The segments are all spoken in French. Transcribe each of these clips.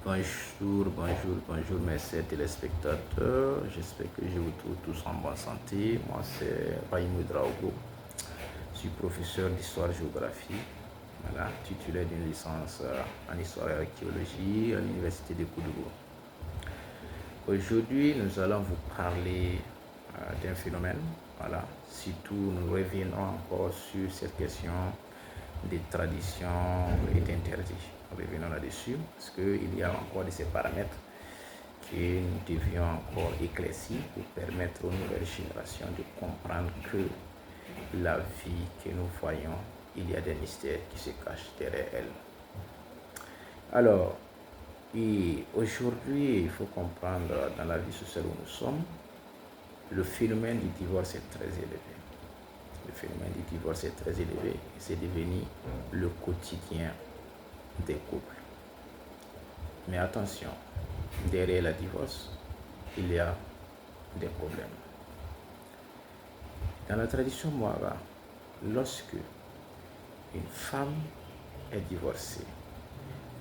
Bonjour mes chers téléspectateurs. J'espère que je vous trouve tous en bonne santé. Moi, c'est Raïmou Draogo. Je suis professeur d'histoire-géographie, voilà, titulaire d'une licence en histoire et archéologie à l'université de Koudougou. Aujourd'hui, nous allons vous parler d'un phénomène. Voilà. Surtout, nous reviendrons encore sur cette question des traditions et d'interdits. Revenons là-dessus parce qu'il y a encore de ces paramètres que nous devions encore éclaircir pour permettre aux nouvelles générations de comprendre que la vie que nous voyons, il y a des mystères qui se cachent derrière elle. Alors, aujourd'hui, il faut comprendre dans la vie sociale où nous sommes, le phénomène du divorce est très élevé. Le phénomène du divorce est très élevé et c'est devenu le quotidien des couples. Mais attention, derrière le divorce, il y a des problèmes. Dans la tradition Mouara, lorsque une femme est divorcée,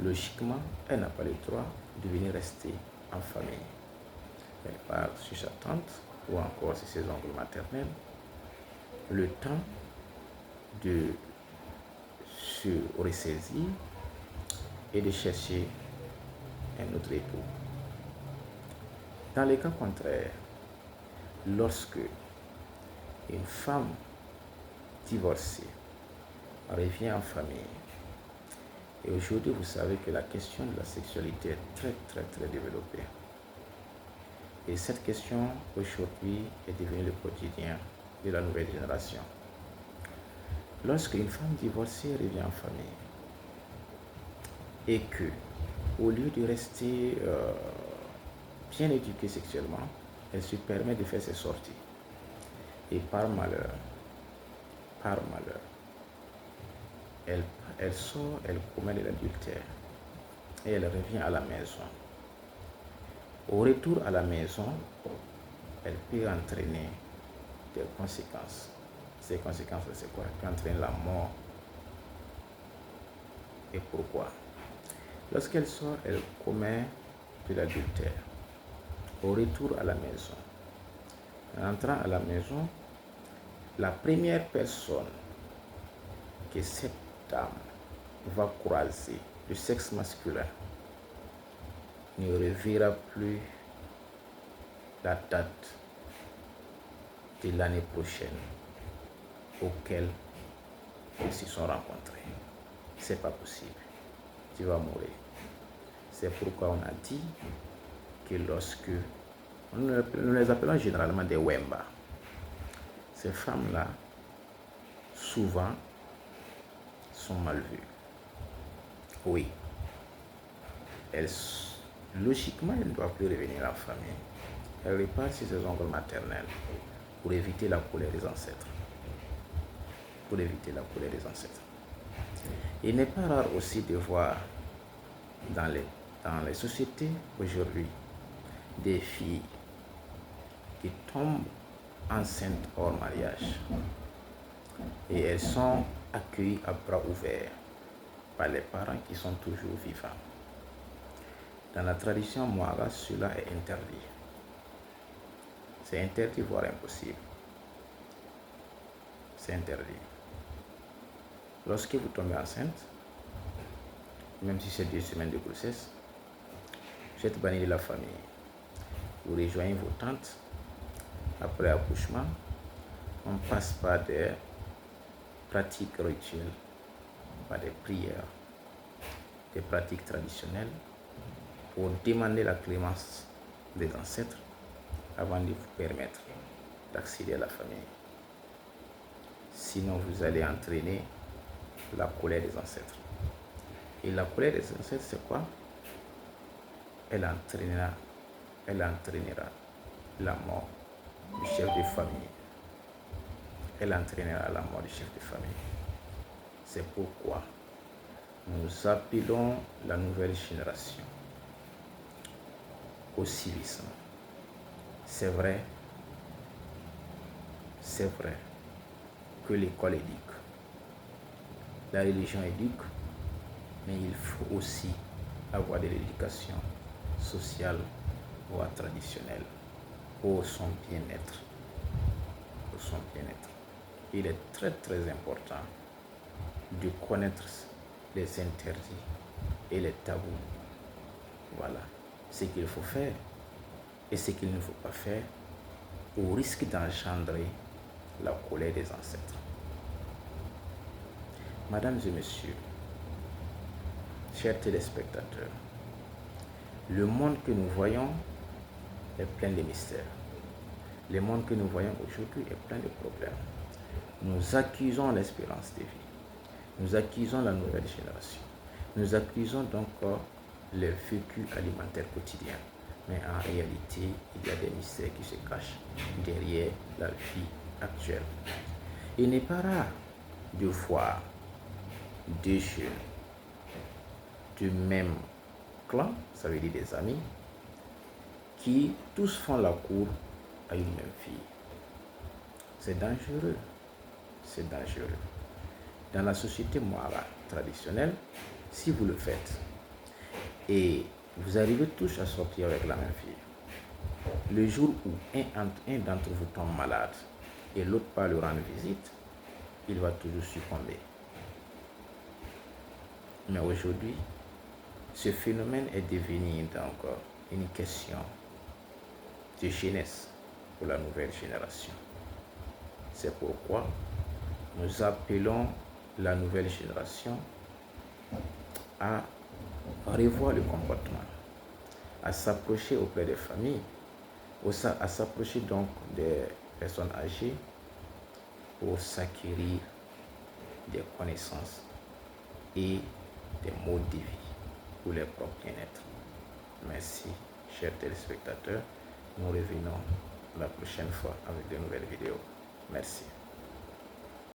logiquement, elle n'a pas le droit de venir rester en famille. Elle part chez sa tante ou encore chez ses oncles maternels, le temps de se ressaisir et de chercher un autre époux. Dans les cas contraires, lorsque une femme divorcée revient en famille, et aujourd'hui vous savez que la question de la sexualité est très développée. Et cette question aujourd'hui est devenue le quotidien de la nouvelle génération. Lorsque une femme divorcée revient en famille et que, au lieu de rester bien éduquée sexuellement, elle se permet de faire ses sorties. Et par malheur, elle sort, elle commet de l'adultère et elle revient à la maison. Au retour à la maison, elle peut entraîner des conséquences. Ces conséquences, c'est quoi? Elle peut entraîner la mort. Et pourquoi? Lorsqu'elle sort, elle commet de l'adultère. Au retour à la maison, en entrant à la maison, la première personne que cette dame va croiser, le sexe masculin, ne reverra plus la date de l'année prochaine auquel ils se sont rencontrés. C'est pas possible. Tu vas mourir. C'est pourquoi on a dit que lorsque nous les appelons généralement des Wemba, ces femmes-là, souvent, sont mal vues. Oui. Logiquement, elles ne doivent plus revenir en famille. Elles repartent chez ses oncles maternels pour éviter la colère des ancêtres. Il n'est pas rare aussi de voir dans les sociétés aujourd'hui des filles qui tombent enceintes hors mariage et elles sont accueillies à bras ouverts par les parents qui sont toujours vivants. Dans la tradition Mouara, cela est interdit. C'est interdit, voire impossible. C'est interdit. Lorsque vous tombez enceinte, même si c'est 2 semaines de grossesse, vous êtes banni de la famille. Vous rejoignez vos tantes. Après l'accouchement, on passe par des pratiques rituelles, par des prières, des pratiques traditionnelles pour demander la clémence des ancêtres avant de vous permettre d'accéder à la famille. Sinon, vous allez entraîner la colère des ancêtres. Et la colère des ancêtres, c'est quoi? Elle entraînera la mort du chef de famille. C'est pourquoi nous appelons la nouvelle génération au civisme. C'est vrai que l'école éduque, la religion éduque, mais il faut aussi avoir de l'éducation sociale ou traditionnelle pour son bien-être. Pour son bien-être. Il est très très important de connaître les interdits et les tabous. Voilà ce qu'il faut faire et ce qu'il ne faut pas faire au risque d'engendrer la colère des ancêtres. Mesdames et messieurs, chers téléspectateurs, le monde que nous voyons est plein de mystères. Le monde que nous voyons aujourd'hui est plein de problèmes. Nous accusons l'espérance de vie. Nous accusons la nouvelle génération. Nous accusons donc le vécu alimentaire quotidien. Mais en réalité, il y a des mystères qui se cachent derrière la vie actuelle. Il n'est pas rare de voir deux jeunes du même clan, ça veut dire des amis, qui tous font la cour à une même fille. C'est dangereux. C'est dangereux. Dans la société Mouara traditionnelle, si vous le faites et vous arrivez tous à sortir avec la même fille, le jour où un d'entre vous tombe malade et l'autre part lui rendre visite, il va toujours succomber. Mais aujourd'hui, ce phénomène est devenu donc une question de jeunesse pour la nouvelle génération. C'est pourquoi nous appelons la nouvelle génération à revoir le comportement, à s'approcher auprès des familles, à s'approcher donc des personnes âgées pour s'acquérir des connaissances et des modes de vie pour leur propre bien-être. Merci, chers téléspectateurs. Nous revenons la prochaine fois avec de nouvelles vidéos. Merci.